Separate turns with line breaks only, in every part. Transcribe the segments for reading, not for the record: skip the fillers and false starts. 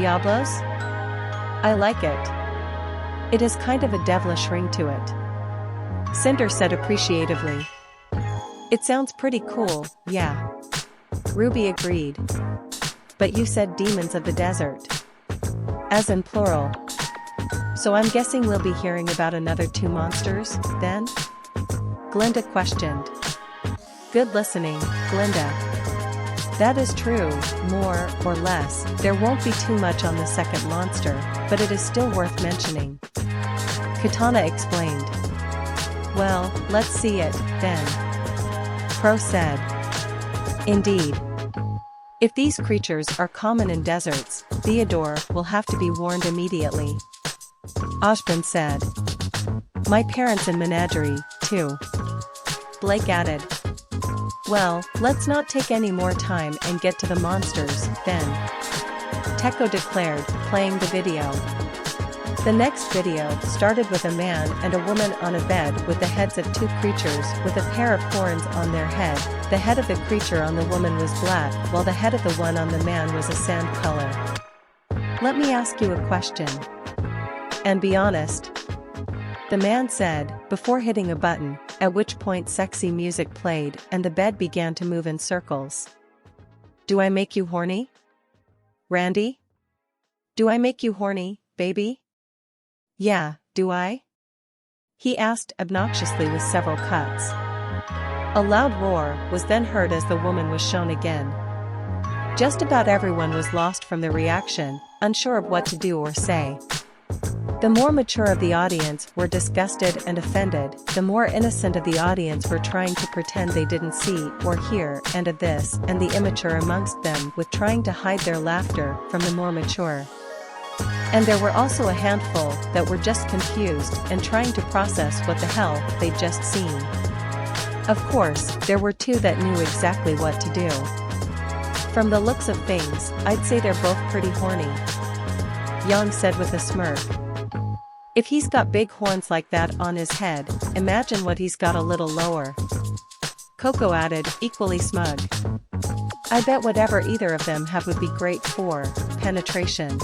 Diablos? I like it. It has kind of a devilish ring to it. Cinder said appreciatively. It sounds pretty cool, yeah. Ruby agreed. But you said demons of the desert. As in plural. So I'm guessing we'll be hearing about another 2 monsters, then? Glinda questioned. Good listening, Glinda. That is true, more or less. There won't be too much on the second monster, but it is still worth mentioning. Katana explained. Well, let's see it, then. Crow said. Indeed. If these creatures are common in deserts, Theodore will have to be warned immediately. Osborne said. My parents in Menagerie, too. Blake added. Well, let's not take any more time and get to the monsters, then. Teko declared, playing the video. The next video started with a man and a woman on a bed with the heads of 2 creatures with a pair of horns on their head. The head of the creature on the woman was black, while the head of the one on the man was a sand color. Let me ask you a question. And be honest. The man said, before hitting a button, at which point sexy music played and the bed began to move in circles. Do I make you horny? Randy? Do I make you horny, baby? Yeah, do I? He asked obnoxiously with several cuts. A loud roar was then heard as the woman was shown again. Just about everyone was lost from the reaction, unsure of what to do or say. The more mature of the audience were disgusted and offended, the more innocent of the audience were trying to pretend they didn't see or hear and of this, and the immature amongst them with trying to hide their laughter from the more mature. And there were also a handful that were just confused and trying to process what the hell they'd just seen. Of course, there were 2 that knew exactly what to do. From the looks of things, I'd say they're both pretty horny. Yang said with a smirk. If he's got big horns like that on his head, imagine what he's got a little lower. Coco added, equally smug. I bet whatever either of them have would be great for penetration.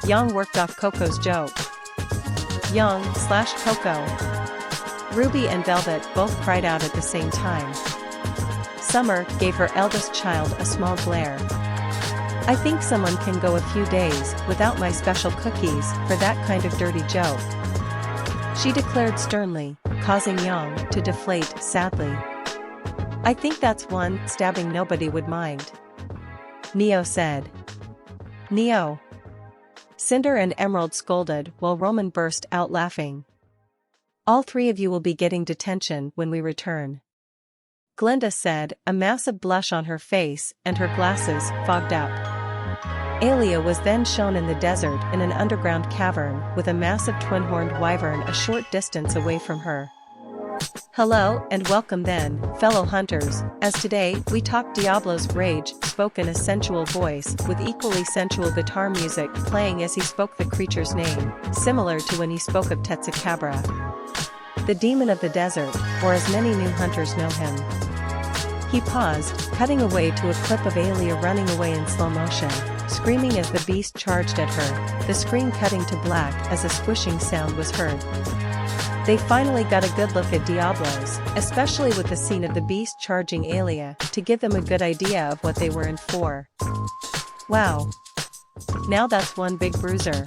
Yang worked off Coco's joke. Yang/Coco. Ruby and Velvet both cried out at the same time. Summer gave her eldest child a small glare. I think someone can go a few days without my special cookies for that kind of dirty joke. She declared sternly, causing Yang to deflate sadly. I think that's one stabbing nobody would mind. Neo said. Neo. Cinder and Emerald scolded while Roman burst out laughing. All 3 of you will be getting detention when we return. Glinda said, a massive blush on her face and her glasses fogged up. Aelia was then shown in the desert in an underground cavern with a massive twin-horned wyvern a short distance away from her. Hello and welcome then, fellow hunters, as today we talk Diablos. Rage spoke in a sensual voice with equally sensual guitar music playing as he spoke the creature's name, similar to when he spoke of Tetsukabra. The demon of the desert, or as many new hunters know him. He paused, cutting away to a clip of Aelia running away in slow motion, screaming as the beast charged at her, the screen cutting to black as a squishing sound was heard. They finally got a good look at Diablos, especially with the scene of the beast charging Aelia, to give them a good idea of what they were in for. Wow. Now that's one big bruiser.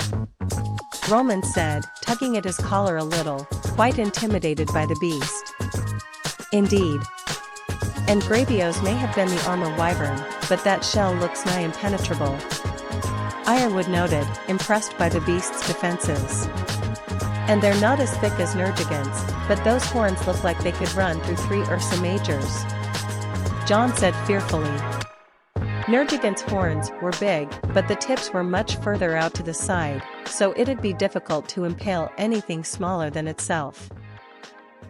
Roman said, tugging at his collar a little, quite intimidated by the beast. Indeed. And Gravios may have been the armor wyvern, but that shell looks nigh impenetrable. Ironwood noted, impressed by the beast's defenses. And they're not as thick as Nergigant's, but those horns look like they could run through 3 Ursa Majors. John said fearfully. Nergigant's horns were big, but the tips were much further out to the side, so it'd be difficult to impale anything smaller than itself.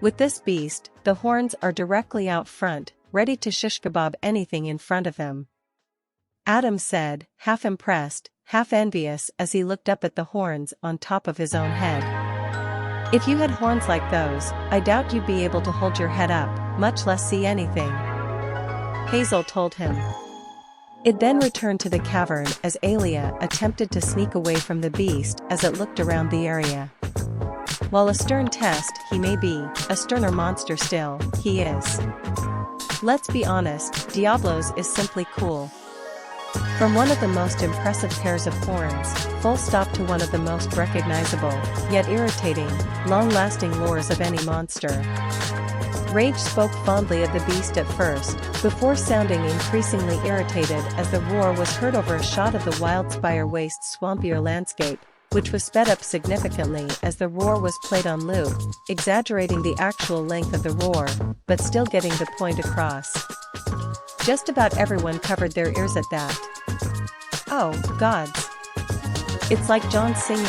With this beast, the horns are directly out front, ready to shish kebab anything in front of him. Adam said, half impressed, half envious as he looked up at the horns on top of his own head. If you had horns like those, I doubt you'd be able to hold your head up, much less see anything. Hazel told him. It then returned to the cavern as Alia attempted to sneak away from the beast as it looked around the area. While a stern test he may be, a sterner monster still, he is. Let's be honest, Diablos is simply cool. From one of the most impressive pairs of horns, full stop to one of the most recognizable, yet irritating, long-lasting roars of any monster. Rage spoke fondly of the beast at first, before sounding increasingly irritated as the roar was heard over a shot of the Wildspire Waste's swampier landscape, which was sped up significantly as the roar was played on loop, exaggerating the actual length of the roar, but still getting the point across. Just about everyone covered their ears at that. Oh, gods! It's like John singing.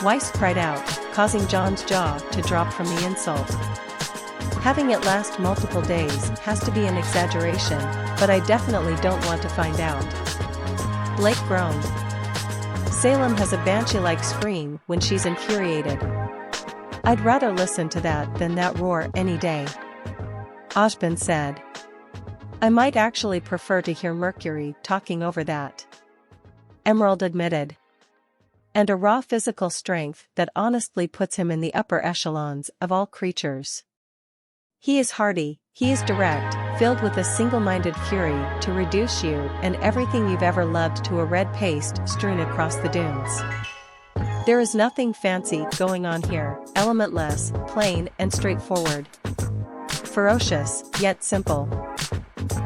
Weiss cried out, causing John's jaw to drop from the insult. Having it last multiple days has to be an exaggeration, but I definitely don't want to find out. Blake groaned. Salem has a banshee-like scream when she's infuriated. I'd rather listen to that than that roar any day. Osbin said. I might actually prefer to hear Mercury talking over that. Emerald admitted. And a raw physical strength that honestly puts him in the upper echelons of all creatures. He is hardy, he is direct, filled with a single-minded fury to reduce you and everything you've ever loved to a red paste strewn across the dunes. There is nothing fancy going on here, elementless, plain and straightforward. Ferocious, yet simple.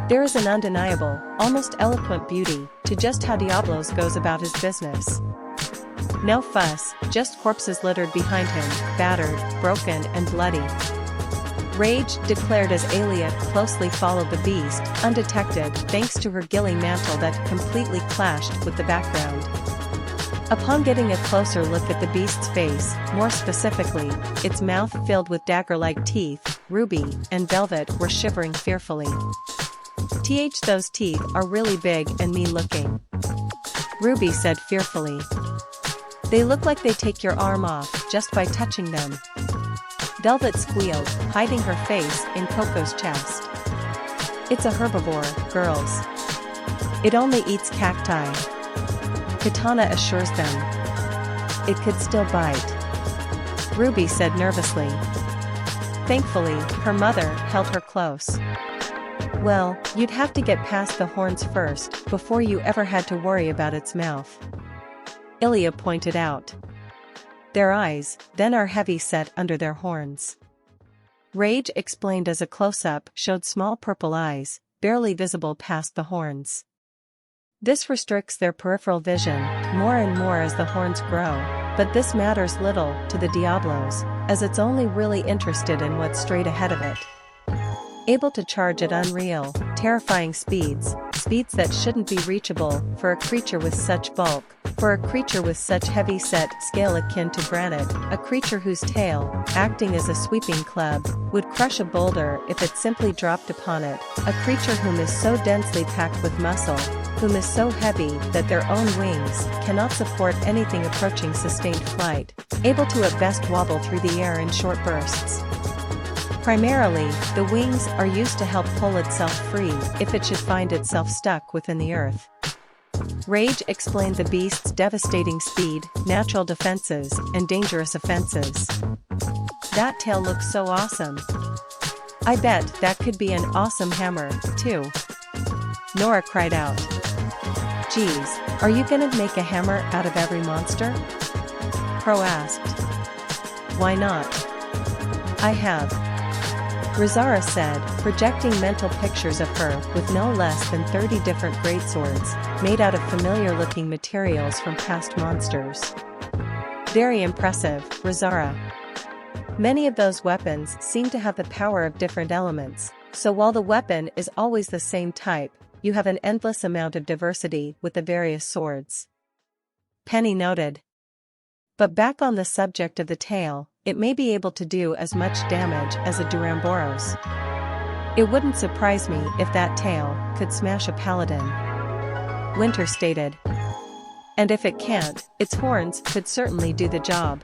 There is an undeniable, almost eloquent beauty to just how Diablos goes about his business. No fuss, just corpses littered behind him, battered, broken and bloody. Rage declared as Alia closely followed the beast, undetected thanks to her gilly mantle that completely clashed with the background. Upon getting a closer look at the beast's face, more specifically, its mouth filled with dagger-like teeth, Ruby and Velvet were shivering fearfully. Those teeth are really big and mean-looking. Ruby said fearfully. They look like they take your arm off just by touching them. Velvet squealed, hiding her face in Coco's chest. It's a herbivore, girls. It only eats cacti. Katana assures them. It could still bite. Ruby said nervously. Thankfully, her mother held her close. Well, you'd have to get past the horns first before you ever had to worry about its mouth. Ilia pointed out. Their eyes, then are heavy set under their horns. Rage explained as a close-up showed small purple eyes, barely visible past the horns. This restricts their peripheral vision more and more as the horns grow, but this matters little to the Diablos, as it's only really interested in what's straight ahead of it. Able to charge at unreal, terrifying speeds that shouldn't be reachable for a creature with such bulk, for a creature with such heavy-set scale akin to granite, a creature whose tail, acting as a sweeping club, would crush a boulder if it simply dropped upon it, a creature whom is so densely packed with muscle, whom is so heavy that their own wings cannot support anything approaching sustained flight, able to at best wobble through the air in short bursts. Primarily, the wings are used to help pull itself free if it should find itself stuck within the earth. Rage explained the beast's devastating speed, natural defenses, and dangerous offenses. That tail looks so awesome. I bet that could be an awesome hammer, too. Nora cried out. Geez, are you gonna make a hammer out of every monster? Crow asked. Why not? I have. Rizara said, projecting mental pictures of her with no less than 30 different greatswords, made out of familiar-looking materials from past monsters. Very impressive, Rizara. Many of those weapons seem to have the power of different elements, so while the weapon is always the same type, you have an endless amount of diversity with the various swords. Penny noted. But back on the subject of the tail, it may be able to do as much damage as a Duramboros. It wouldn't surprise me if that tail could smash a paladin. Winter stated. And if it can't, its horns could certainly do the job.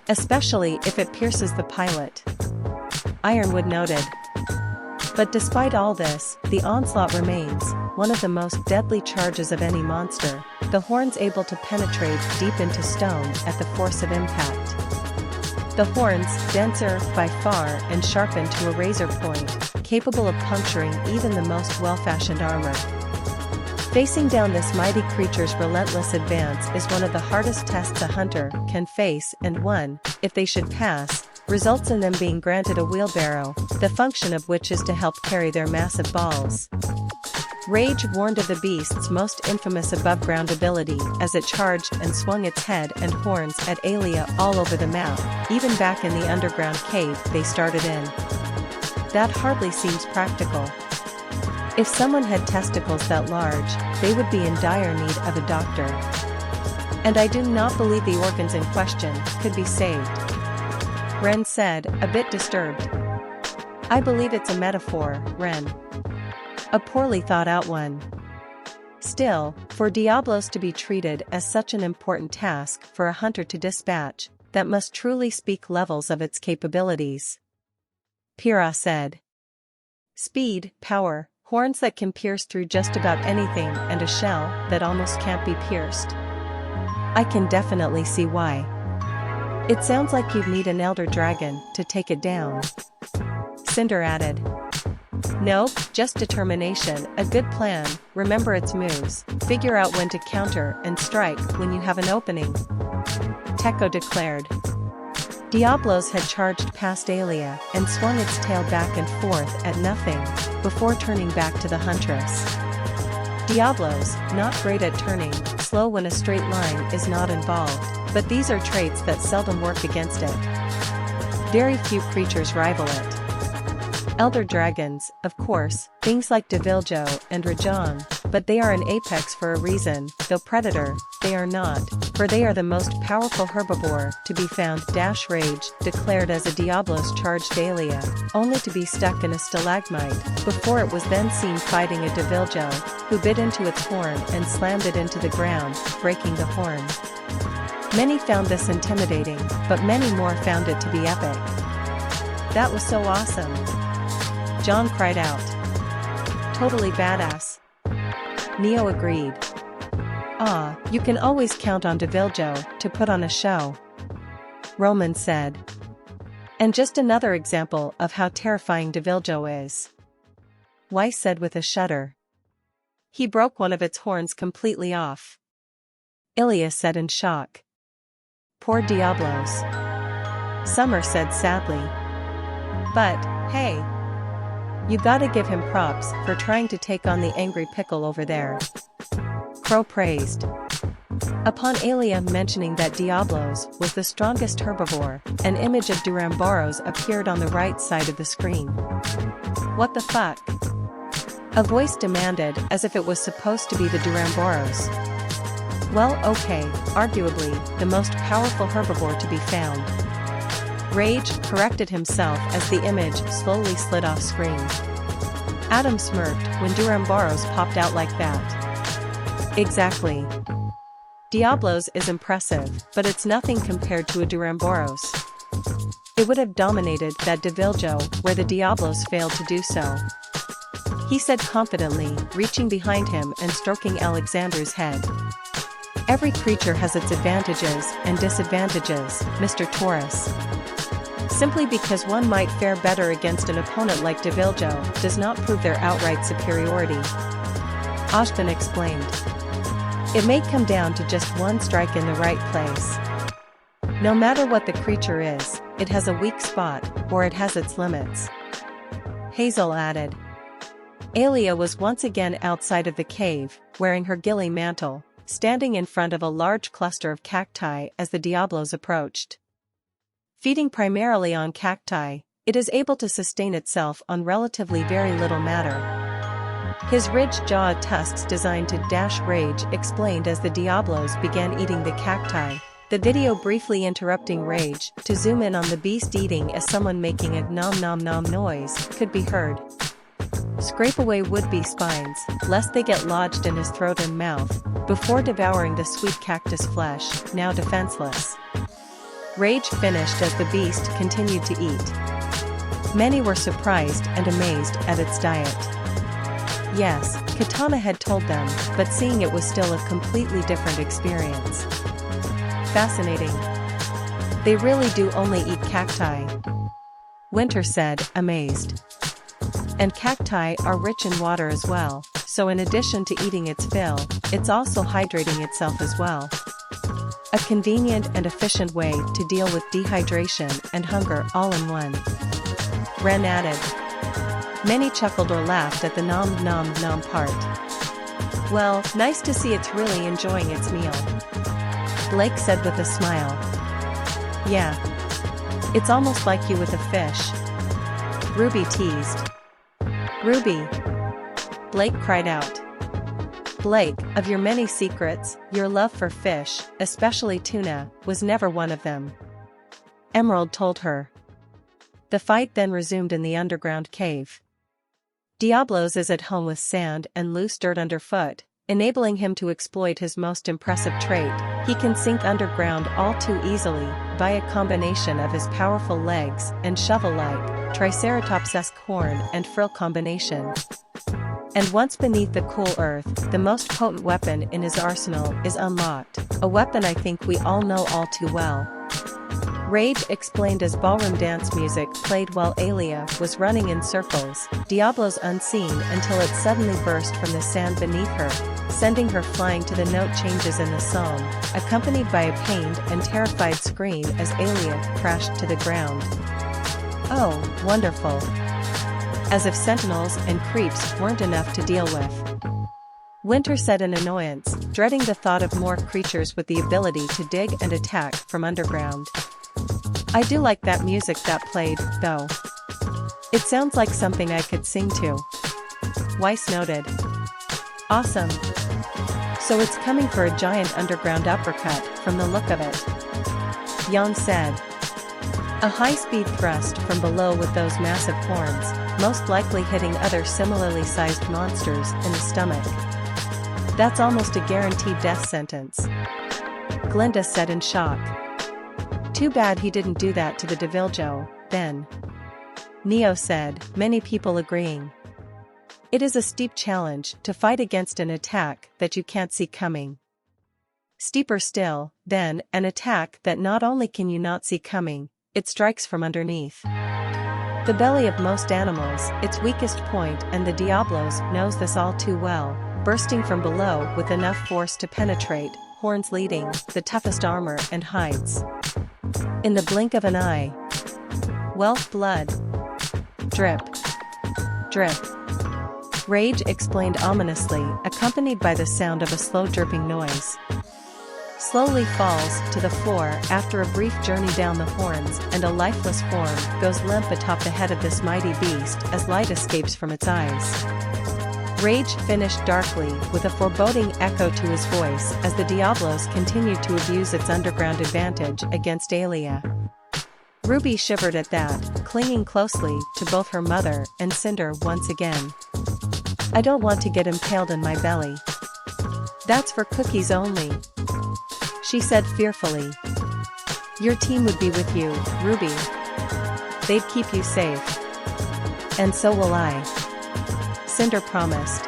Especially if it pierces the pilot. Ironwood noted. But despite all this, the onslaught remains, one of the most deadly charges of any monster, the horns able to penetrate deep into stone at the force of impact. The horns, denser, by far, and sharpened to a razor point, capable of puncturing even the most well-fashioned armor. Facing down this mighty creature's relentless advance is one of the hardest tests a hunter can face, and one, if they should pass, results in them being granted a wheelbarrow, the function of which is to help carry their massive balls. Rage warned of the beast's most infamous above-ground ability as it charged and swung its head and horns at Aelia all over the map, even back in the underground cave they started in. That hardly seems practical. If someone had testicles that large, they would be in dire need of a doctor. And I do not believe the organs in question could be saved. Ren said, a bit disturbed. I believe it's a metaphor, Ren. A poorly thought out one. Still, for Diablos to be treated as such an important task for a hunter to dispatch, that must truly speak levels of its capabilities. Pyrrha said. Speed, power, horns that can pierce through just about anything, and a shell that almost can't be pierced. I can definitely see why. It sounds like you'd need an elder dragon to take it down. Cinder added. Nope, just determination, a good plan, remember its moves, figure out when to counter and strike when you have an opening. Tekko declared. Diablos had charged past Aelia and swung its tail back and forth at nothing, before turning back to the huntress. Diablos, not great at turning, slow when a straight line is not involved, but these are traits that seldom work against it. Very few creatures rival it. Elder dragons, of course, things like Diviljo and Rajang, but they are an apex for a reason, though predator, they are not, for they are the most powerful herbivore to be found. Rage declared as a Diablos charged Aelia, only to be stuck in a stalagmite, before it was then seen fighting a Diviljo, who bit into its horn and slammed it into the ground, breaking the horn. Many found this intimidating, but many more found it to be epic. That was so awesome! John cried out. Totally badass. Neo agreed. Ah, you can always count on Diviljo to put on a show. Roman said. And just another example of how terrifying Diviljo is. Weiss said with a shudder. He broke one of its horns completely off. Ilya said in shock. Poor Diablos. Summer said sadly. But, hey. You gotta give him props for trying to take on the angry pickle over there. Crow praised. Upon Aelia mentioning that Diablos was the strongest herbivore, an image of Duramboros appeared on the right side of the screen. What the fuck? A voice demanded as if it was supposed to be the Duramboros. Well, okay, arguably, the most powerful herbivore to be found. Rage corrected himself as the image slowly slid off screen. Adam smirked when Duramboros popped out like that. Exactly. Diablos is impressive, but it's nothing compared to a Duramboros. It would have dominated that Diviljo where the Diablos failed to do so. He said confidently, reaching behind him and stroking Alexander's head. Every creature has its advantages and disadvantages, Mr. Taurus. Simply because one might fare better against an opponent like Diviljo does not prove their outright superiority. Ashvin explained. It may come down to just one strike in the right place. No matter what the creature is, it has a weak spot, or it has its limits. Hazel added. Aelia was once again outside of the cave, wearing her ghillie mantle, standing in front of a large cluster of cacti as the Diablos approached. Feeding primarily on cacti, it is able to sustain itself on relatively very little matter. His ridge-jawed tusks designed to dash rage explained as the Diablos began eating the cacti, the video briefly interrupting Rage to zoom in on the beast eating as someone making a nom nom nom noise could be heard. Scrape away would-be spines, lest they get lodged in his throat and mouth, before devouring the sweet cactus flesh, now defenseless. Rage finished as the beast continued to eat. Many were surprised and amazed at its diet. Yes, Katana had told them, but seeing it was still a completely different experience. Fascinating. They really do only eat cacti, Winter said, amazed. And cacti are rich in water as well, so in addition to eating its fill, it's also hydrating itself as well. A convenient and efficient way to deal with dehydration and hunger all in one. Ren added. Many chuckled or laughed at the nom nom nom part. Well, nice to see it's really enjoying its meal, Blake said with a smile. Yeah. It's almost like you with a fish, Ruby teased. Ruby! Blake cried out. Blake, of your many secrets, your love for fish, especially tuna, was never one of them, Emerald told her. The fight then resumed in the underground cave. Diablos is at home with sand and loose dirt underfoot, enabling him to exploit his most impressive trait. He can sink underground all too easily, by a combination of his powerful legs and shovel-like, triceratops-esque horn and frill combination. And once beneath the cool earth, the most potent weapon in his arsenal is unlocked, a weapon I think we all know all too well. Rage explained as ballroom dance music played while Alia was running in circles, Diablos unseen until it suddenly burst from the sand beneath her, sending her flying to the note changes in the song, accompanied by a pained and terrified scream as Alia crashed to the ground. Oh, wonderful. As if sentinels and creeps weren't enough to deal with, Winter said in annoyance, dreading the thought of more creatures with the ability to dig and attack from underground. I do like that music that played, though. It sounds like something I could sing to, Weiss noted. Awesome. So it's coming for a giant underground uppercut, from the look of it, Yang said. A high-speed thrust from below with those massive horns, most likely hitting other similarly sized monsters in the stomach. That's almost a guaranteed death sentence, Glinda said in shock. Too bad he didn't do that to the Deviljo, then, Neo said, many people agreeing. It is a steep challenge to fight against an attack that you can't see coming. Steeper still, then, an attack that not only can you not see coming, it strikes from underneath. The belly of most animals, its weakest point, and the Diablos knows this all too well, bursting from below with enough force to penetrate, horns leading, the toughest armor and hides. In the blink of an eye. Well, blood. Drip. Drip. Rage explained ominously, accompanied by the sound of a slow dripping noise. Slowly falls to the floor after a brief journey down the horns, and a lifeless form goes limp atop the head of this mighty beast as light escapes from its eyes. Rage finished darkly with a foreboding echo to his voice as the Diablos continued to abuse its underground advantage against Alia. Ruby shivered at that, clinging closely to both her mother and Cinder once again. I don't want to get impaled in my belly. That's for cookies only, she said fearfully. Your team would be with you, Ruby. They'd keep you safe. And so will I, Cinder promised.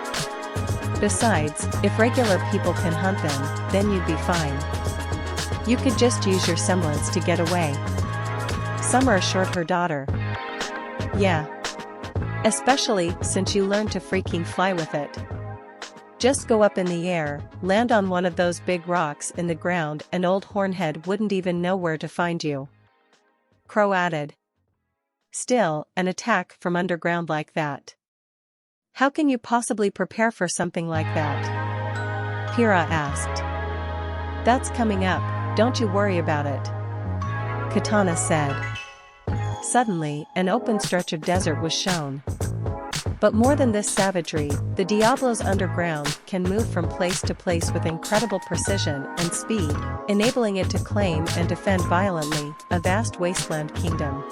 Besides, if regular people can hunt them, then you'd be fine. You could just use your semblance to get away, Summer assured her daughter. Yeah. Especially since you learned to freaking fly with it. Just go up in the air, land on one of those big rocks in the ground, and old Hornhead wouldn't even know where to find you, Crow added. Still, an attack from underground like that. How can you possibly prepare for something like that? Pyrrha asked. That's coming up, don't you worry about it, Katana said. Suddenly, an open stretch of desert was shown. But more than this savagery, the Diablos underground can move from place to place with incredible precision and speed, enabling it to claim and defend violently a vast wasteland kingdom.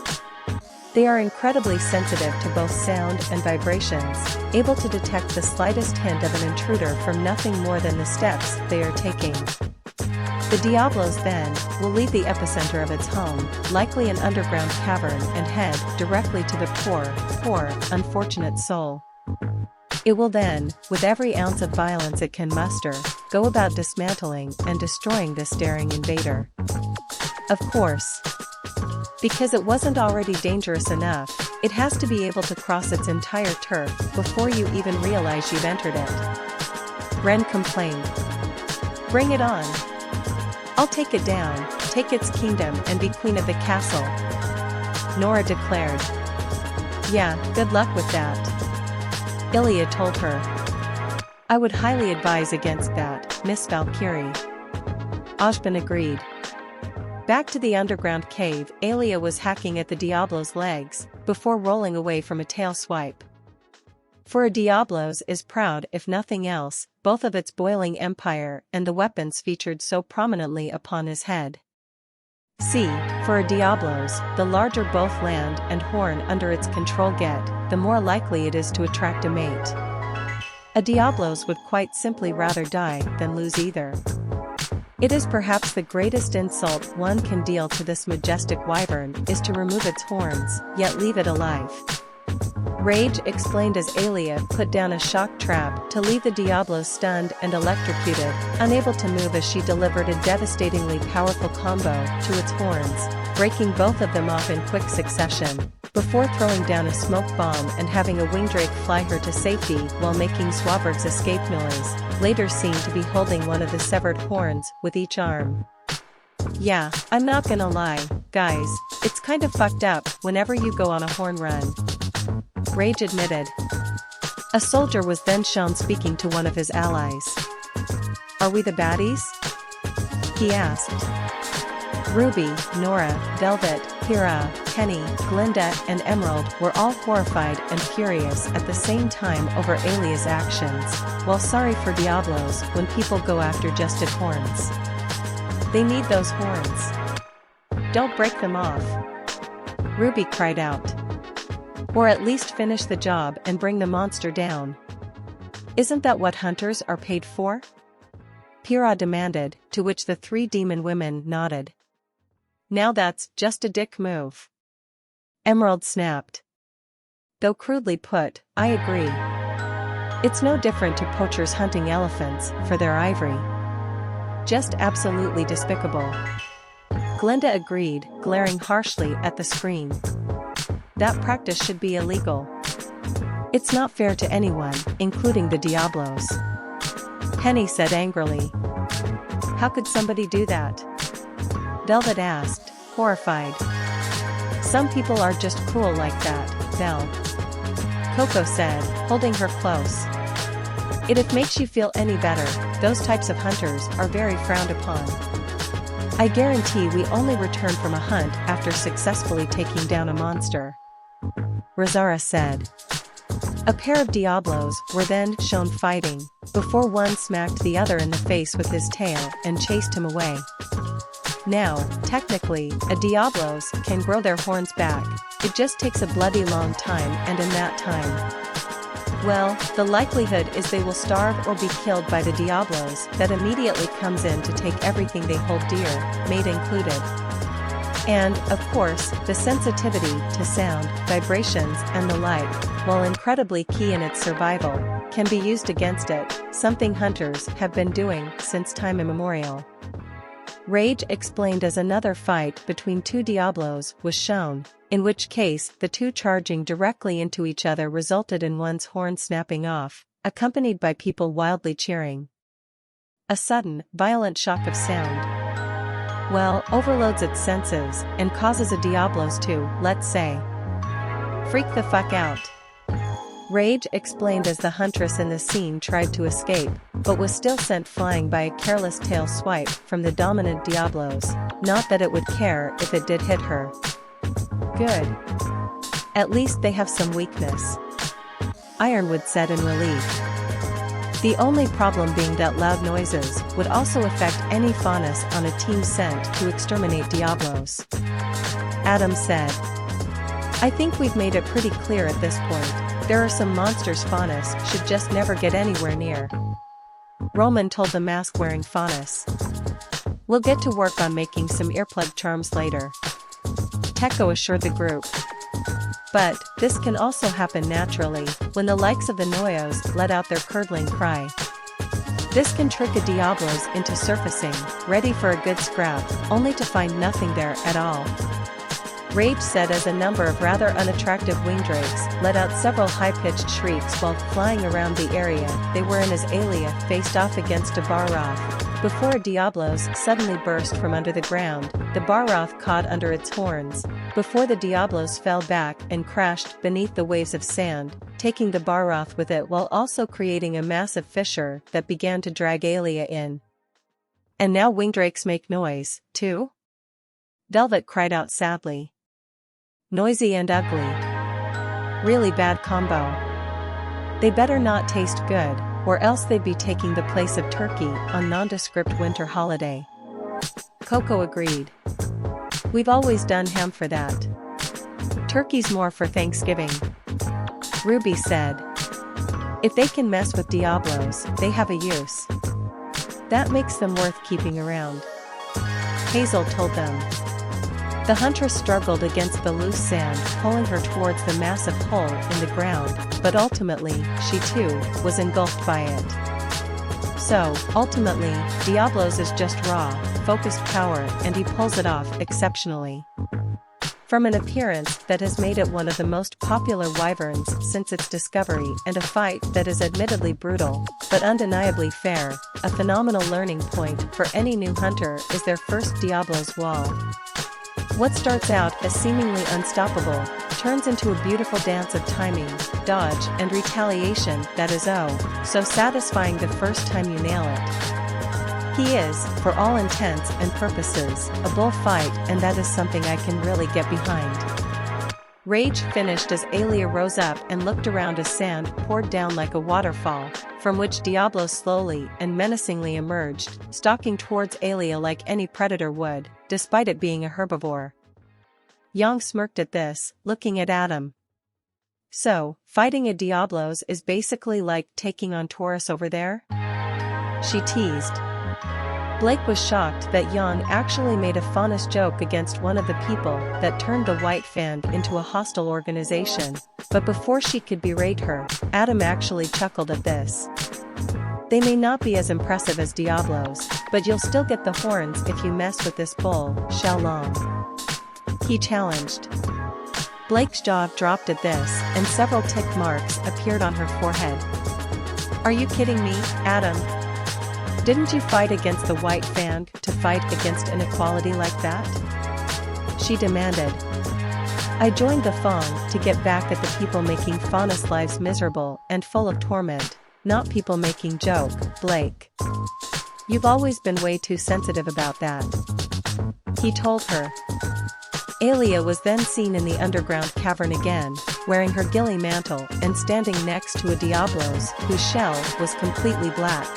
They are incredibly sensitive to both sound and vibrations, able to detect the slightest hint of an intruder from nothing more than the steps they are taking. The Diablos then will leave the epicenter of its home, likely an underground cavern, and head directly to the poor, unfortunate soul. It will then, with every ounce of violence it can muster, go about dismantling and destroying this daring invader. Of course. Because it wasn't already dangerous enough, it has to be able to cross its entire turf before you even realize you've entered it. Ren complained. Bring it on. I'll take it down, take its kingdom and be queen of the castle. Nora declared. Yeah, good luck with that. Ilya told her. I would highly advise against that, Miss Valkyrie. Ozban agreed. Back to the underground cave, Ilya was hacking at the Diablo's legs, before rolling away from a tail swipe. For a Diablos is proud if nothing else, both of its boiling empire and the weapons featured so prominently upon his head. See, for a Diablos, the larger both land and horn under its control get, the more likely it is to attract a mate. A Diablos would quite simply rather die than lose either. It is perhaps the greatest insult one can deal to this majestic wyvern is to remove its horns, yet leave it alive. Rage explained as Aelia put down a shock trap to leave the Diablos stunned and electrocuted, unable to move as she delivered a devastatingly powerful combo to its horns, breaking both of them off in quick succession, before throwing down a smoke bomb and having a wingdrake fly her to safety while making Swaberg's escape noise, later seen to be holding one of the severed horns with each arm. Yeah, I'm not gonna lie, guys, it's kind of fucked up whenever you go on a horn run. Rage admitted. A soldier was then shown speaking to one of his allies. Are we the baddies? He asked. Ruby, Nora, Velvet, Hera, Penny, Glinda and Emerald were all horrified and furious at the same time over Alia's actions, while sorry for Diablos when people go after just its horns. They need those horns. Don't break them off. Ruby cried out. Or at least finish the job and bring the monster down. Isn't that what hunters are paid for? Pyrrha demanded, to which the three demon women nodded. Now that's just a dick move. Emerald snapped. Though crudely put, I agree. It's no different to poachers hunting elephants for their ivory. Just absolutely despicable. Glinda agreed, glaring harshly at the screen. That practice should be illegal. It's not fair to anyone, including the Diablos. Penny said angrily. How could somebody do that? Velvet asked, horrified. Some people are just cruel like that, Vel. Coco said, holding her close. If makes you feel any better, those types of hunters are very frowned upon. I guarantee we only return from a hunt after successfully taking down a monster. Razara said. A pair of Diablos were then shown fighting, before one smacked the other in the face with his tail and chased him away. Now, technically, a Diablos can grow their horns back, it just takes a bloody long time, and in that time, well, the likelihood is they will starve or be killed by the Diablos that immediately comes in to take everything they hold dear, mate included. And, of course, the sensitivity to sound, vibrations and the like, while incredibly key in its survival, can be used against it, something hunters have been doing since time immemorial. Rage explained as another fight between two Diablos was shown, in which case the two charging directly into each other resulted in one's horn snapping off, accompanied by people wildly cheering. A sudden, violent shock of sound, well, overloads its senses, and causes a Diablos to, let's say, freak the fuck out. Rage explained as the huntress in the scene tried to escape, but was still sent flying by a careless tail swipe from the dominant Diablos, not that it would care if it did hit her. Good. At least they have some weakness. Ironwood said in relief. The only problem being that loud noises would also affect any faunus on a team sent to exterminate Diablos. Adam said. I think we've made it pretty clear at this point, there are some monsters faunus should just never get anywhere near. Roman told the mask-wearing faunus. We'll get to work on making some earplug charms later, Teko assured the group. But, this can also happen naturally, when the likes of the Noyos let out their curdling cry. This can trick a Diablos into surfacing, ready for a good scrap, only to find nothing there at all. Rage said as a number of rather unattractive wingdrakes let out several high-pitched shrieks while flying around the area they were in as Alia faced off against a Barroth. Before a Diablos suddenly burst from under the ground, the Barroth caught under its horns, before the Diablos fell back and crashed beneath the waves of sand, taking the Barroth with it while also creating a massive fissure that began to drag Alia in. And now wingdrakes make noise, too? Delvet cried out sadly. Noisy and ugly. Really bad combo. They better not taste good, or else they'd be taking the place of turkey on nondescript winter holiday. Coco agreed. We've always done ham for that. Turkey's more for Thanksgiving. RWBY said. If they can mess with Diablos, they have a use. That makes them worth keeping around. Hazel told them. The huntress struggled against the loose sand, pulling her towards the massive hole in the ground, but ultimately, she too, was engulfed by it. So, ultimately, Diablos is just raw, focused power and he pulls it off exceptionally. From an appearance that has made it one of the most popular wyverns since its discovery and a fight that is admittedly brutal, but undeniably fair, a phenomenal learning point for any new hunter is their first Diablos wall. What starts out as seemingly unstoppable, turns into a beautiful dance of timing, dodge and retaliation that is so satisfying the first time you nail it. He is, for all intents and purposes, a bullfight and that is something I can really get behind. Rage finished as Alia rose up and looked around as sand poured down like a waterfall, from which Diablo slowly and menacingly emerged, stalking towards Alia like any predator would, despite it being a herbivore. Yang smirked at this, looking at Adam. So, fighting a Diablos is basically like taking on Taurus over there? She teased. Blake was shocked that Yang actually made a faunus joke against one of the people that turned the White Fang into a hostile organization, but before she could berate her, Adam actually chuckled at this. They may not be as impressive as Diablos, but you'll still get the horns if you mess with this bull, Xiaolong. He challenged. Blake's jaw dropped at this, and several tick marks appeared on her forehead. Are you kidding me, Adam? Didn't you fight against the White Fang to fight against inequality like that? She demanded. I joined the Fang to get back at the people making faunus lives miserable and full of torment, not people making joke, Blake. You've always been way too sensitive about that. He told her. Alia was then seen in the underground cavern again, wearing her ghillie mantle and standing next to a Diablos whose shell was completely black.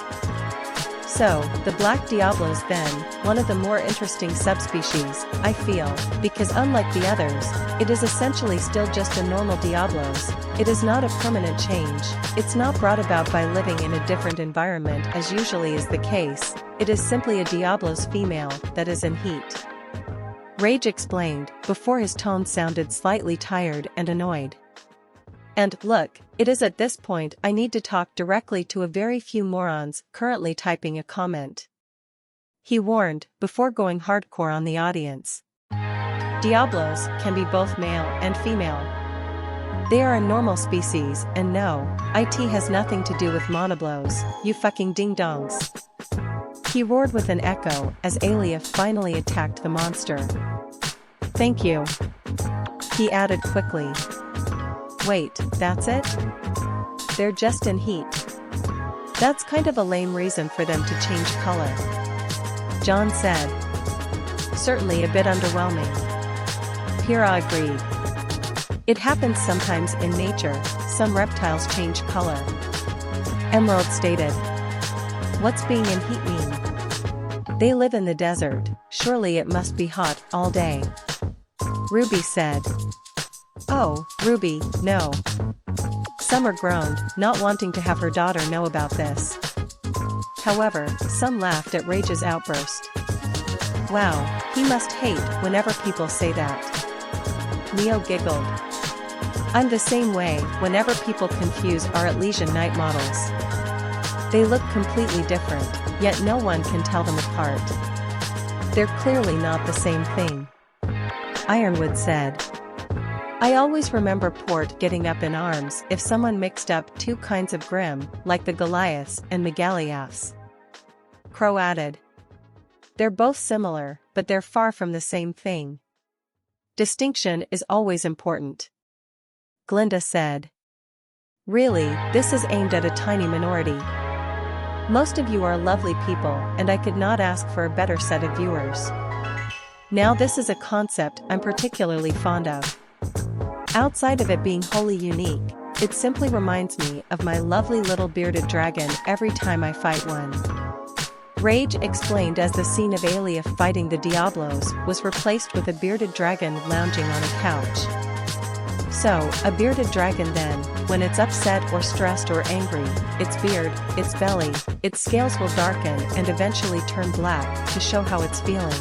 So, the black Diablos then, one of the more interesting subspecies, I feel, because unlike the others, it is essentially still just a normal Diablos. It is not a permanent change, it's not brought about by living in a different environment as usually is the case, it is simply a Diablos female that is in heat. Rage explained, before his tone sounded slightly tired and annoyed. And, look, it is at this point I need to talk directly to a very few morons currently typing a comment. He warned, before going hardcore on the audience. Diablos can be both male and female. They are a normal species, and no, IT has nothing to do with Monoblos, you fucking ding-dongs. He roared with an echo as Alia finally attacked the monster. Thank you. He added quickly. Wait, that's it? They're just in heat. That's kind of a lame reason for them to change color. John said. Certainly a bit underwhelming. Pyrrha agreed. It happens sometimes in nature, some reptiles change color. Emerald stated. What's being in heat mean? They live in the desert, surely it must be hot all day. RWBY said. Oh, RWBY, no. Summer groaned, not wanting to have her daughter know about this. However, some laughed at Rage's outburst. Wow, he must hate whenever people say that. Neo giggled. I'm the same way whenever people confuse our Elysian night models. They look completely different, yet no one can tell them apart. They're clearly not the same thing. Ironwood said. I always remember Port getting up in arms if someone mixed up two kinds of Grimm, like the Goliaths and Megaliaths. Crow added. They're both similar, but they're far from the same thing. Distinction is always important. Glinda said. Really, this is aimed at a tiny minority. Most of you are lovely people, and I could not ask for a better set of viewers. Now this is a concept I'm particularly fond of. Outside of it being wholly unique, it simply reminds me of my lovely little bearded dragon every time I fight one. Rage explained as the scene of Aelia fighting the Diablos was replaced with a bearded dragon lounging on a couch. So, a bearded dragon then, when it's upset or stressed or angry, its beard, its belly, its scales will darken and eventually turn black to show how it's feeling.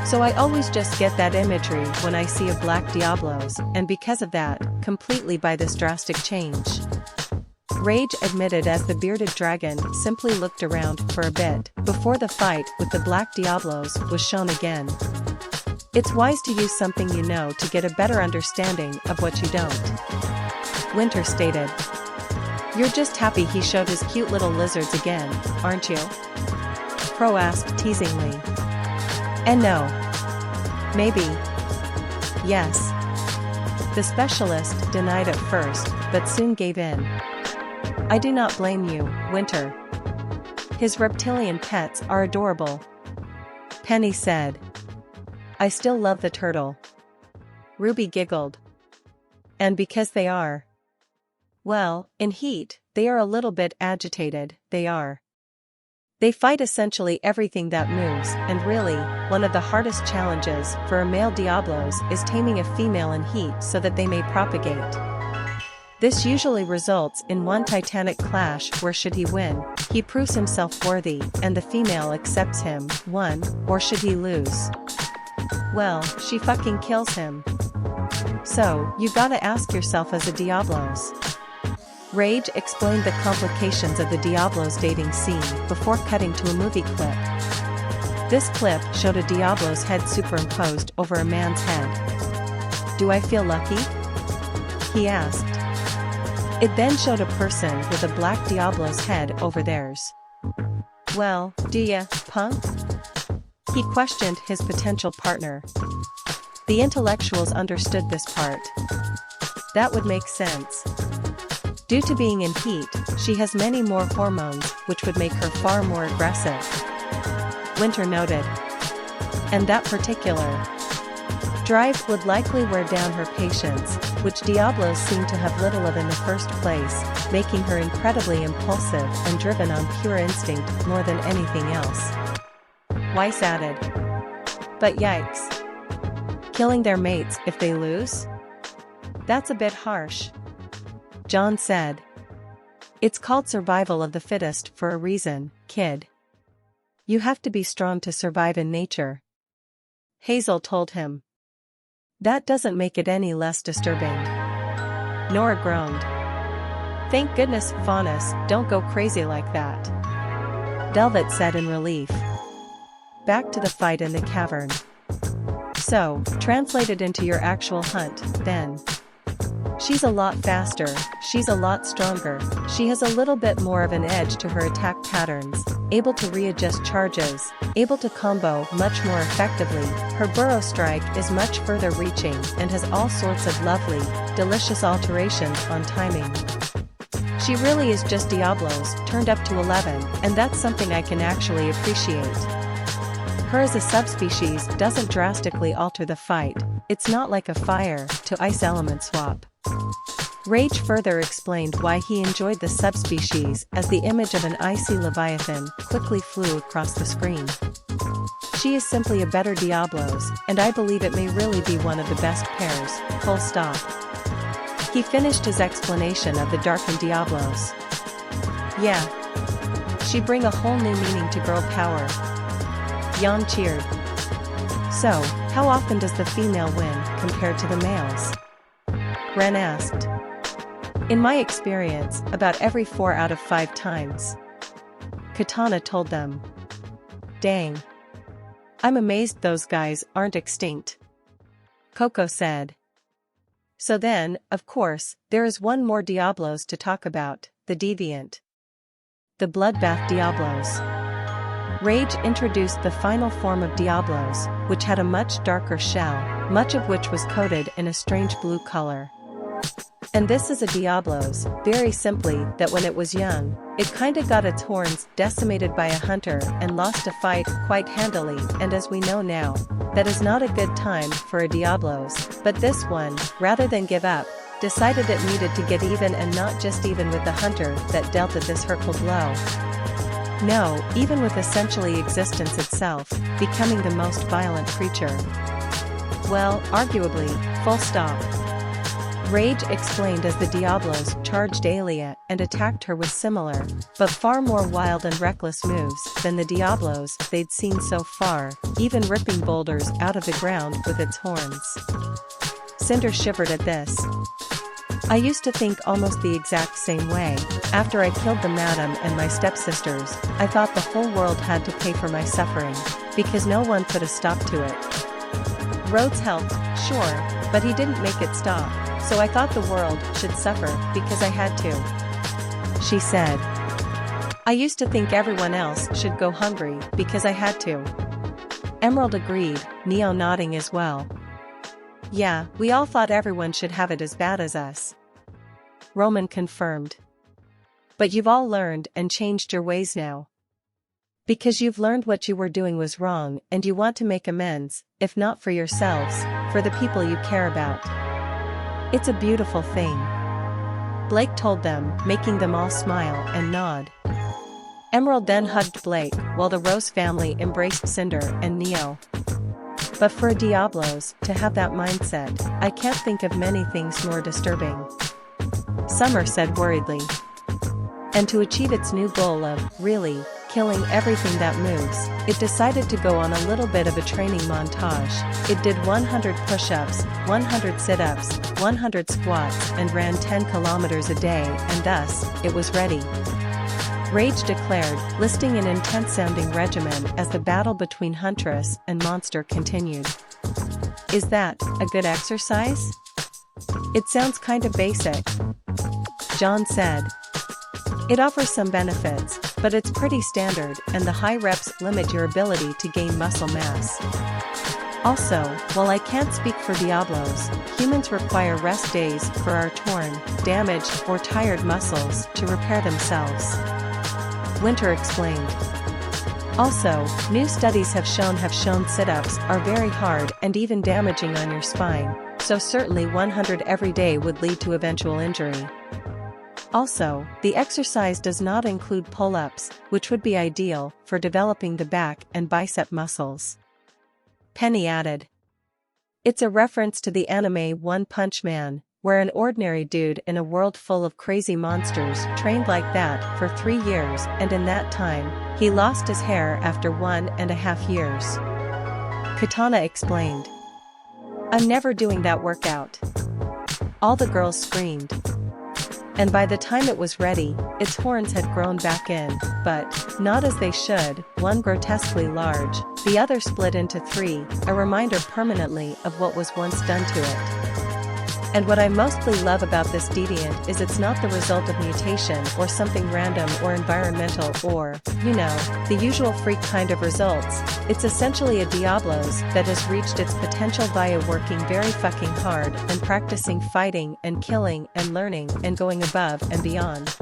So I always just get that imagery when I see a black Diablos, and because of that, completely buy this drastic change. Rage admitted as the bearded dragon simply looked around for a bit before the fight with the black Diablos was shown again. It's wise to use something you know to get a better understanding of what you don't. Winter stated. You're just happy he showed his cute little lizards again, aren't you? Crow asked teasingly. And no. Maybe. Yes. The specialist denied at first, but soon gave in. I do not blame you, Winter. His reptilian pets are adorable. Penny said. I still love the turtle. Ruby giggled. And because they are. Well, in heat, they are a little bit agitated, they are. They fight essentially everything that moves, and really, one of the hardest challenges for a male Diablos is taming a female in heat so that they may propagate. This usually results in one titanic clash where should he win, he proves himself worthy and the female accepts him, one, or should he lose? Well, she fucking kills him. So, you gotta ask yourself as a Diablos. Rage explained the complications of the Diablos dating scene before cutting to a movie clip. This clip showed a Diablos head superimposed over a man's head. Do I feel lucky? He asked. It then showed a person with a black Diablos head over theirs. Well, do ya, punk? He questioned his potential partner. The intellectuals understood this part. That would make sense. Due to being in heat, she has many more hormones, which would make her far more aggressive. Winter noted. And that particular drive would likely wear down her patience, which Diablos seem to have little of in the first place, making her incredibly impulsive and driven on pure instinct more than anything else. Weiss added. But yikes. Killing their mates if they lose? That's a bit harsh. John said. It's called survival of the fittest for a reason, kid. You have to be strong to survive in nature. Hazel told him. That doesn't make it any less disturbing. Nora groaned. Thank goodness, Faunus, don't go crazy like that. Velvet said in relief. Back to the fight in the cavern. So, translated into your actual hunt, then. She's a lot faster, she's a lot stronger, she has a little bit more of an edge to her attack patterns, able to readjust charges, able to combo much more effectively, her burrow strike is much further reaching and has all sorts of lovely, delicious alterations on timing. She really is just Diablos, turned up to 11, and that's something I can actually appreciate. Her as a subspecies doesn't drastically alter the fight, it's not like a fire to ice element swap. Rage further explained why he enjoyed the subspecies as the image of an icy leviathan quickly flew across the screen. She is simply a better Diablos, and I believe it may really be one of the best pairs, full stop. He finished his explanation of the darkened Diablos. Yeah. She bring a whole new meaning to girl power. Jan cheered. So, how often does the female win compared to the males? Ren asked. In my experience, about every 4 out of 5 times. Katana told them. Dang. I'm amazed those guys aren't extinct. Coco said. So then, of course, there is one more Diablos to talk about, the Deviant. The Bloodbath Diablos. Rage introduced the final form of Diablos, which had a much darker shell, much of which was coated in a strange blue color. And this is a Diablos, very simply, that when it was young, it kinda got its horns decimated by a hunter and lost a fight quite handily, and as we know now, that is not a good time for a Diablos, but this one, rather than give up, decided it needed to get even, and not just even with the hunter that dealt it this hurtful blow. No, even with essentially existence itself, becoming the most violent creature. Well, arguably, full stop. Rage explained as the Diablos charged Aelia and attacked her with similar, but far more wild and reckless moves than the Diablos they'd seen so far, even ripping boulders out of the ground with its horns. Cinder shivered at this. I used to think almost the exact same way. After I killed the madam and my stepsisters, I thought the whole world had to pay for my suffering, because no one put a stop to it. Rhodes helped, sure, but he didn't make it stop, so I thought the world should suffer because I had to. She said. I used to think everyone else should go hungry because I had to. Emerald agreed, Neo nodding as well. Yeah, we all thought everyone should have it as bad as us. Roman confirmed. But you've all learned and changed your ways now. Because you've learned what you were doing was wrong and you want to make amends, if not for yourselves, for the people you care about. It's a beautiful thing. Blake told them, making them all smile and nod. Emerald then hugged Blake while the Rose family embraced Cinder and Neo. But for Diablos to have that mindset, I can't think of many things more disturbing. Summer said worriedly. And to achieve its new goal of, really, killing everything that moves, it decided to go on a little bit of a training montage. It did 100 push-ups, 100 sit-ups, 100 squats and ran 10 kilometers a day, and thus, it was ready. Rage declared, listing an intense-sounding regimen as the battle between Huntress and Monster continued. Is that a good exercise? It sounds kinda basic. John said. It offers some benefits, but it's pretty standard, and the high reps limit your ability to gain muscle mass. Also, while I can't speak for Diablos, humans require rest days for our torn, damaged, or tired muscles to repair themselves. Winter explained. Also, new studies have shown sit-ups are very hard and even damaging on your spine, so certainly 100 every day would lead to eventual injury. Also, the exercise does not include pull-ups, which would be ideal for developing the back and bicep muscles. Penny added. It's a reference to the anime One Punch Man, where an ordinary dude in a world full of crazy monsters trained like that for 3 years, and in that time, he lost his hair after 1.5 years. Katana explained. I'm never doing that workout. All the girls screamed. And by the time it was ready, its horns had grown back in, but not as they should, one grotesquely large, the other split into 3, a reminder permanently of what was once done to it. And what I mostly love about this deviant is it's not the result of mutation or something random or environmental or, you know, the usual freak kind of results. It's essentially a Diablos that has reached its potential via working very fucking hard and practicing fighting and killing and learning and going above and beyond.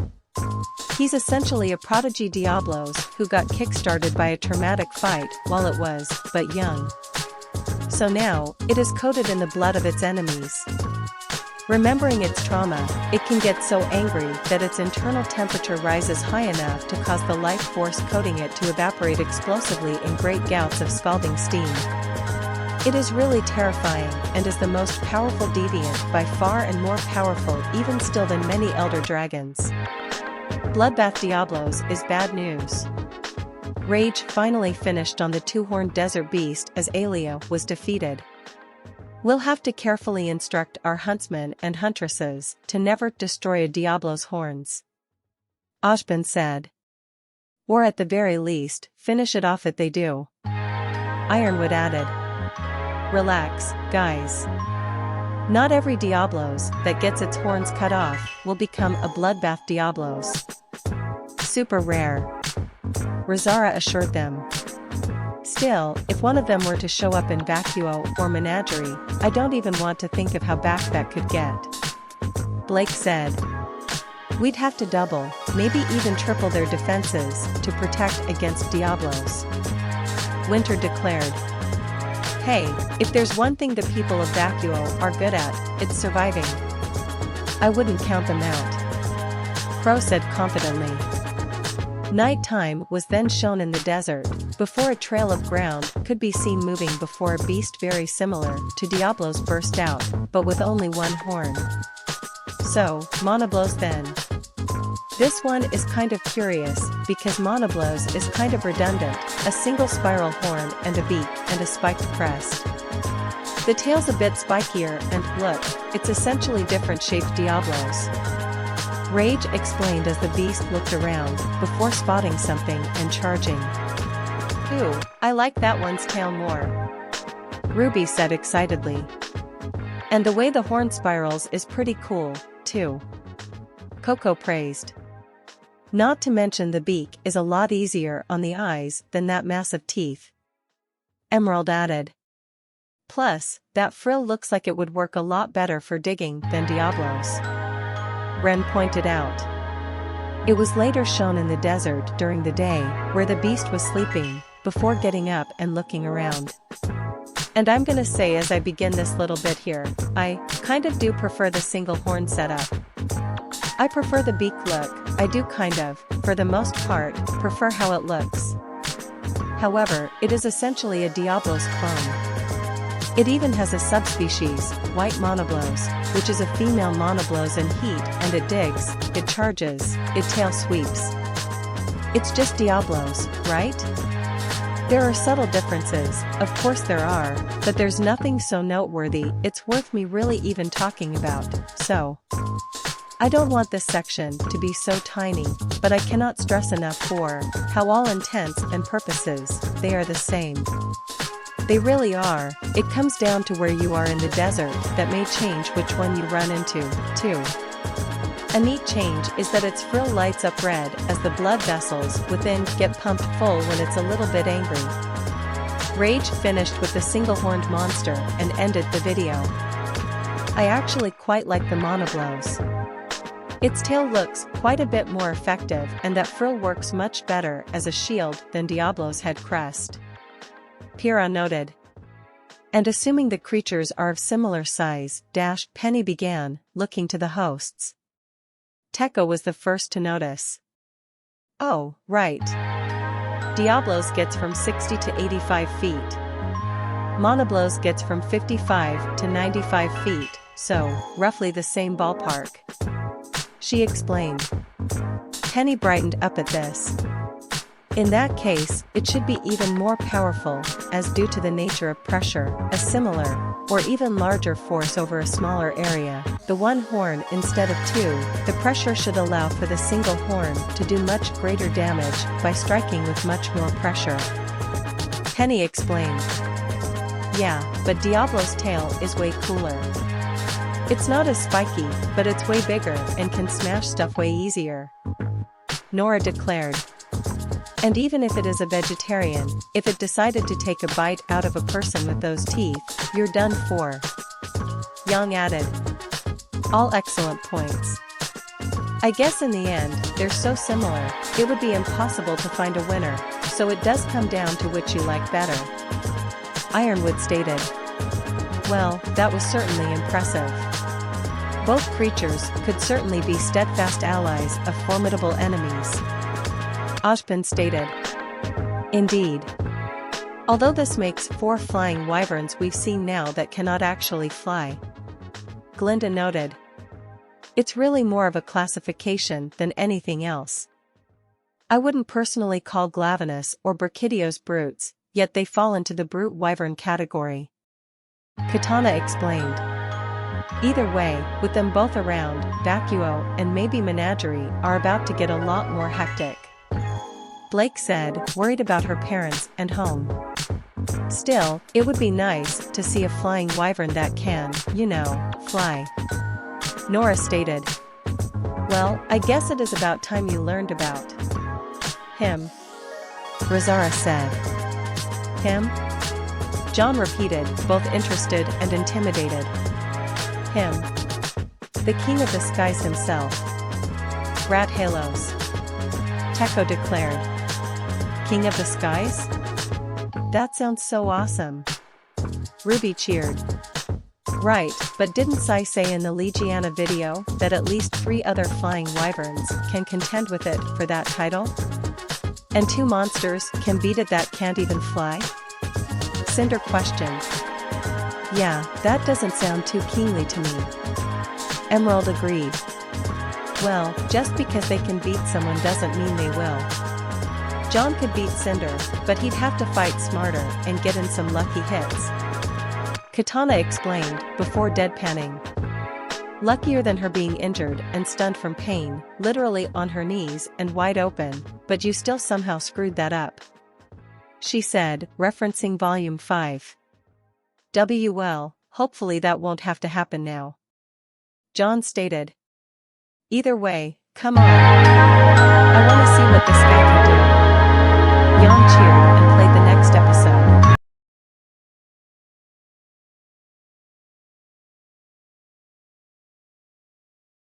He's essentially a prodigy Diablos who got kickstarted by a traumatic fight while it was but young. So now, it is coated in the blood of its enemies. Remembering its trauma, it can get so angry that its internal temperature rises high enough to cause the life force coating it to evaporate explosively in great gouts of scalding steam. It is really terrifying and is the most powerful deviant by far, and more powerful even still than many elder dragons. Bloodbath Diablos is bad news. Rage finally finished on the two-horned desert beast as Alia was defeated. We'll have to carefully instruct our huntsmen and huntresses to never destroy a Diablo's horns, Ashbin said. Or at the very least, finish it off if they do. Ironwood added. Relax, guys. Not every Diablos that gets its horns cut off will become a bloodbath Diablos. Super rare, Razara assured them. Still, if one of them were to show up in Vacuo or Menagerie, I don't even want to think of how back that could get. Blake said. We'd have to double, maybe even triple their defenses to protect against Diablos. Winter declared. Hey, if there's one thing the people of Vacuo are good at, it's surviving. I wouldn't count them out, Crow said confidently. Nighttime was then shown in the desert, before a trail of ground could be seen moving before a beast very similar to Diablos burst out, but with only one horn. So, Monoblos then. This one is kind of curious, because Monoblos is kind of redundant, a single spiral horn and a beak and a spiked crest. The tail's a bit spikier and, look, it's essentially different shaped Diablos. Rage explained as the beast looked around, before spotting something and charging. Ooh, I like that one's tail more, RWBY said excitedly. And the way the horn spirals is pretty cool, too, Coco praised. Not to mention the beak is a lot easier on the eyes than that mass of teeth, Emerald added. Plus, that frill looks like it would work a lot better for digging than Diablos, Ren pointed out. It was later shown in the desert during the day, where the beast was sleeping, before getting up and looking around. And I'm gonna say as I begin this little bit here, I kind of do prefer the single horn setup. I prefer the beak look, I do kind of, for the most part, prefer how it looks. However, it is essentially a Diablos clone. It even has a subspecies, white Monoblos, which is a female Monoblos in heat, and it digs, it charges, it tail sweeps. It's just Diablos, right? There are subtle differences, of course there are, but there's nothing so noteworthy it's worth me really even talking about, so. I don't want this section to be so tiny, but I cannot stress enough for how all intents and purposes, they are the same. They really are. It comes down to where you are in the desert that may change which one you run into, too. A neat change is that its frill lights up red as the blood vessels within get pumped full when it's a little bit angry. Rage finished with the single-horned monster and ended the video. I actually quite like the Monoblos. Its tail looks quite a bit more effective and that frill works much better as a shield than Diablo's head crest, Pyrrha noted. And assuming the creatures are of similar size, Penny began, looking to the hosts. Tekka was the first to notice. Oh, right. Diablos gets from 60 to 85 feet. Monoblos gets from 55 to 95 feet, so, roughly the same ballpark, she explained. Penny brightened up at this. In that case, it should be even more powerful, as due to the nature of pressure, a similar, or even larger force over a smaller area, the one horn instead of two, the pressure should allow for the single horn to do much greater damage by striking with much more pressure, Penny explained. Yeah, but Diablo's tail is way cooler. It's not as spiky, but it's way bigger and can smash stuff way easier, Nora declared. And even if it is a vegetarian, if it decided to take a bite out of a person with those teeth, you're done for, Yang added. All excellent points. I guess in the end, they're so similar, it would be impossible to find a winner, so it does come down to which you like better, Ironwood stated. Well, that was certainly impressive. Both creatures could certainly be steadfast allies of formidable enemies, Ashbin stated. Indeed. Although this makes 4 flying wyverns we've seen now that cannot actually fly, Glinda noted. It's really more of a classification than anything else. I wouldn't personally call Glavenus or Brachydios brutes, yet they fall into the brute wyvern category. Katana explained. Either way, with them both around, Vacuo and maybe Menagerie are about to get a lot more hectic. Blake said, worried about her parents and home. Still, it would be nice to see a flying wyvern that can, fly. Nora stated. Well, I guess it is about time you learned about him. Razara said. Him? John repeated, both interested and intimidated. Him. The king of the skies himself. Rat Halos. Teko declared. King of the skies? That sounds so awesome. Ruby cheered. Right, but didn't Sai say in the Legiana video that at least 3 other flying wyverns can contend with it for that title? And 2 monsters can beat it that can't even fly? Cinder questioned. Yeah, that doesn't sound too keenly to me. Emerald agreed. Well, just because they can beat someone doesn't mean they will. John could beat Cinder, but he'd have to fight smarter and get in some lucky hits. Katana explained, before deadpanning. Luckier than her being injured and stunned from pain, literally on her knees and wide open, but you still somehow screwed that up. She said, referencing Volume 5. Well, hopefully that won't have to happen now. John stated. Either way, come on. I want to see what this guy can